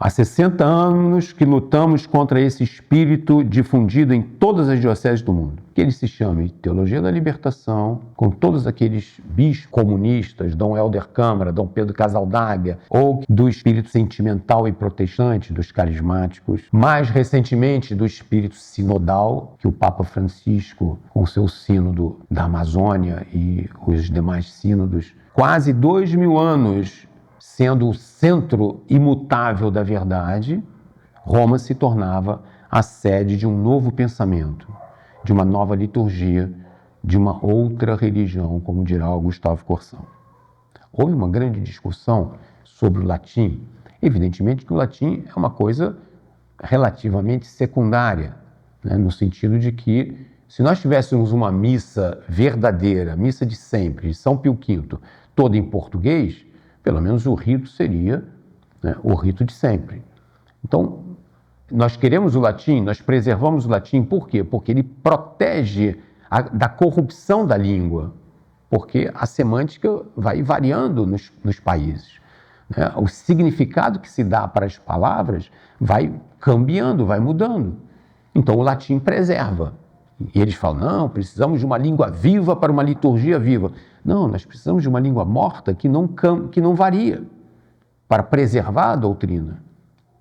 Há 60 anos que lutamos contra esse espírito difundido em todas as dioceses do mundo, que ele se chama de Teologia da Libertação, com todos aqueles bispos comunistas, Dom Helder Câmara, Dom Pedro Casaldága, ou do espírito sentimental e protestante, dos carismáticos, mais recentemente do espírito sinodal, que o Papa Francisco, com seu sínodo da Amazônia e os demais sínodos, quase 2000 anos sendo o centro imutável da verdade, Roma se tornava a sede de um novo pensamento, de uma nova liturgia, de uma outra religião, como dirá o Gustavo Corsão. Houve uma grande discussão sobre o latim. Evidentemente que o latim é uma coisa relativamente secundária, né? No sentido de que, se nós tivéssemos uma missa verdadeira, missa de sempre, de São Pio V, toda em português, pelo menos o rito seria, né, o rito de sempre. Então, nós queremos o latim, nós preservamos o latim, por quê? Porque ele protege da corrupção da língua, porque a semântica vai variando nos países, né? O significado que se dá para as palavras vai cambiando, vai mudando. Então, o latim preserva. E eles falam, não, precisamos de uma língua viva para uma liturgia viva. Não, nós precisamos de uma língua morta que não varia, para preservar a doutrina.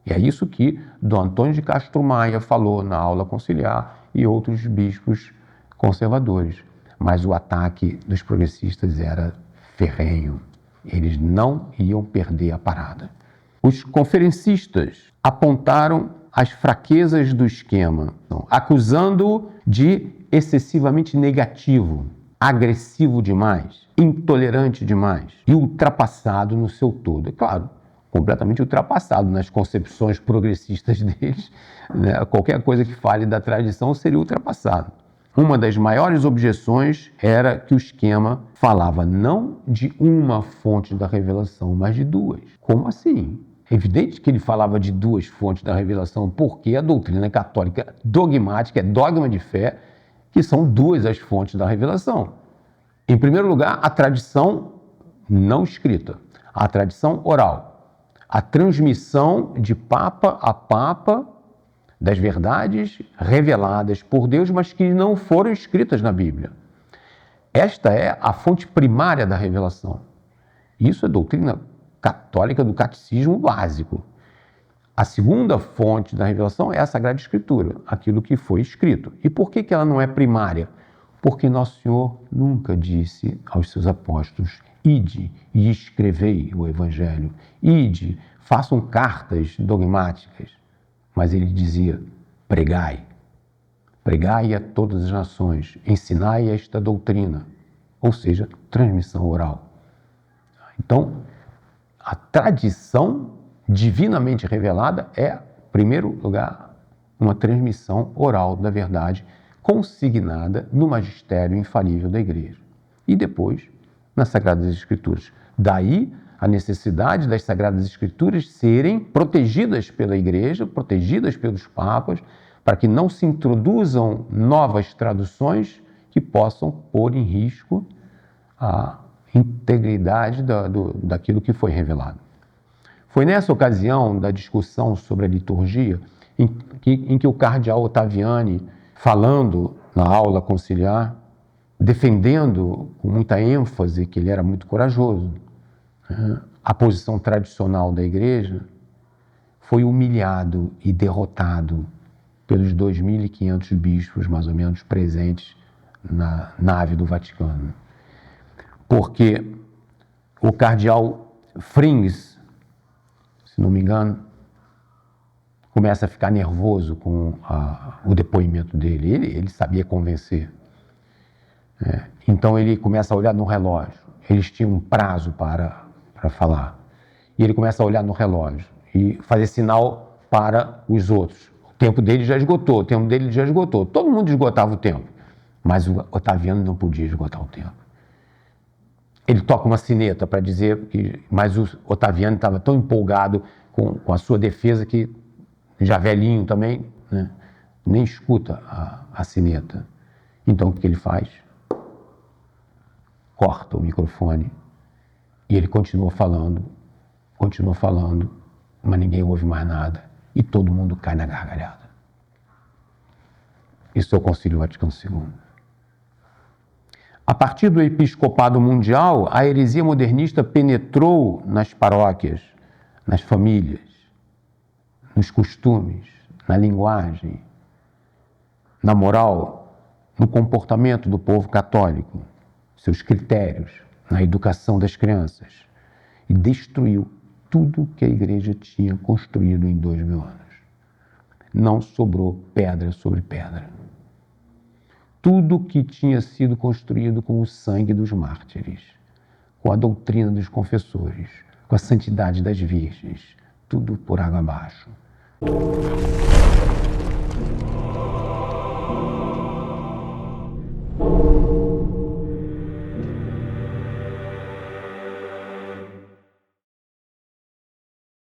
E é isso que Dom Antônio de Castro Maia falou na aula conciliar e outros bispos conservadores. Mas o ataque dos progressistas era ferrenho. Eles não iam perder a parada. Os conferencistas apontaram as fraquezas do esquema, acusando-o de excessivamente negativo, agressivo demais, intolerante demais e ultrapassado no seu todo. É claro, completamente ultrapassado nas concepções progressistas deles, né? Qualquer coisa que fale da tradição seria ultrapassado. Uma das maiores objeções era que o esquema falava não de uma fonte da revelação, mas de duas. Como assim? É evidente que ele falava de duas fontes da revelação, porque a doutrina católica dogmática é dogma de fé, que são duas as fontes da revelação. Em primeiro lugar, a tradição não escrita, a tradição oral, a transmissão de papa a papa das verdades reveladas por Deus, mas que não foram escritas na Bíblia. Esta é a fonte primária da revelação. Isso é doutrina católica do catecismo básico. A segunda fonte da revelação é a Sagrada Escritura, aquilo que foi escrito. E por que ela não é primária? Porque Nosso Senhor nunca disse aos seus apóstolos, ide e escrevei o Evangelho, ide, façam cartas dogmáticas. Mas ele dizia, pregai, pregai a todas as nações, ensinai esta doutrina, ou seja, transmissão oral. Então, a tradição divinamente revelada é, em primeiro lugar, uma transmissão oral da verdade consignada no magistério infalível da Igreja. E depois, nas Sagradas Escrituras. Daí a necessidade das Sagradas Escrituras serem protegidas pela Igreja, protegidas pelos papas, para que não se introduzam novas traduções que possam pôr em risco a integridade daquilo que foi revelado. Foi nessa ocasião da discussão sobre a liturgia em que o cardeal Ottaviani, falando na aula conciliar, defendendo com muita ênfase que ele era muito corajoso, a posição tradicional da Igreja, foi humilhado e derrotado pelos 2.500 bispos, mais ou menos, presentes na nave do Vaticano. Porque o cardeal Frings, se não me engano, começa a ficar nervoso com o depoimento dele. Ele sabia convencer. Então ele começa a olhar no relógio. Eles tinham um prazo para falar. E ele começa a olhar no relógio e fazer sinal para os outros. O tempo dele já esgotou, o tempo dele já esgotou. Todo mundo esgotava o tempo, mas o Ottaviano não podia esgotar o tempo. Ele toca uma sineta para dizer que... Mas o Ottaviano estava tão empolgado com a sua defesa que, já velhinho também, né, nem escuta a sineta. Então, o que ele faz? Corta o microfone e ele continua falando, mas ninguém ouve mais nada e todo mundo cai na gargalhada. Isso é o Concílio Vaticano II. A partir do episcopado mundial, a heresia modernista penetrou nas paróquias, nas famílias, nos costumes, na linguagem, na moral, no comportamento do povo católico, seus critérios, na educação das crianças, e destruiu tudo que a igreja tinha construído em 2000 anos. Não sobrou pedra sobre pedra. Tudo que tinha sido construído com o sangue dos mártires, com a doutrina dos confessores, com a santidade das virgens, tudo por água abaixo.